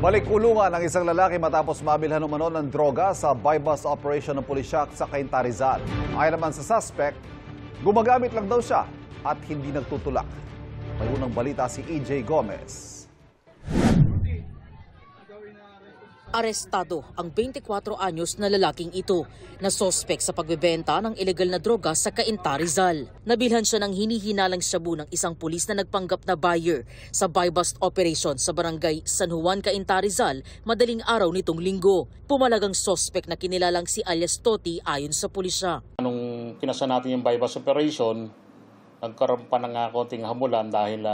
Balik kulungan ang isang lalaki matapos mabilhan umano ng droga sa buy-bust operation ng pulisya sa Cainta, Rizal. Ayon naman sa suspect, gumagamit lang daw siya at hindi nagtutulak. May unang balita si EJ Gomez. Arestado ang 24 anyos na lalaking ito na sospek sa pagbebenta ng ilegal na droga sa Cainta, Rizal. Nabilhan siya ng hinihinalang shabu ng isang pulis na nagpanggap na buyer sa buy-bust operation sa barangay San Juan, Cainta, Rizal madaling araw nitong linggo. Pumalagang sospek na kinilalang si alias Toti ayon sa pulisya. Nung kinasa natin yung buy-bust operation, nagkaroon pa ng konting hamulan dahil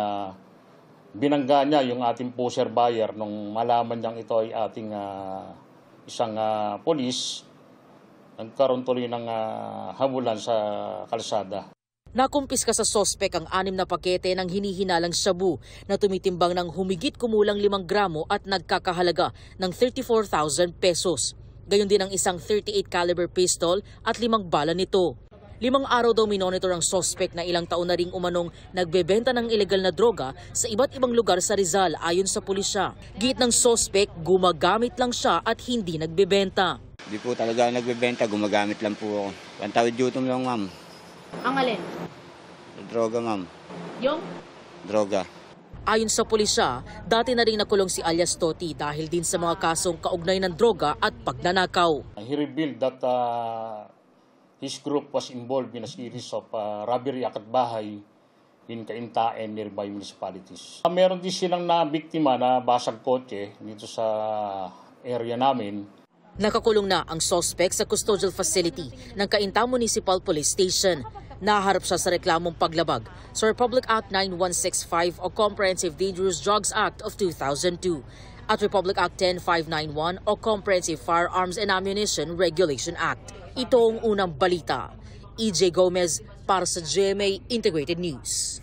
binangga niya yung ating pusher buyer nung malaman niyang ito ay ating isang polis. Nagkaroon tuloy ng hamulan sa kalsada. Nakumpiska sa sospek ang 6 na pakete ng hinihinalang shabu na tumitimbang ng humigit kumulang 5 gramo at nagkakahalaga ng 34,000 pesos. Gayon din ang isang 38 caliber pistol at 5 bala nito. 5 araw daw minonitor ang sospek na ilang taon na ring umanong nagbebenta ng ilegal na droga sa iba't ibang lugar sa Rizal ayon sa pulisya. Giit ng sospek, gumagamit lang siya at hindi nagbebenta. Hindi po talaga nagbebenta, gumagamit lang po ako. Pantawid yutom lang, ma'am. Ang alin? Droga, ma'am. Yung? Droga. Ayon sa pulisya, dati na rin nakulong si alias Toti dahil din sa mga kasong kaugnay ng droga at pagnanakaw. He revealed that his group was involved in a series of robbery at bahay in Cainta and nearby municipalities. Meron din silang nabiktima na basag kotse dito sa area namin. Nakakulong na ang suspect sa custodial facility ng Cainta Municipal Police Station. Naharap siya sa reklamong paglabag sa Republic Act 9165 o Comprehensive Dangerous Drugs Act of 2002 at Republic Act 10591 o Comprehensive Firearms and Ammunition Regulation Act. Ito ang unang balita. EJ Gomez para sa GMA Integrated News.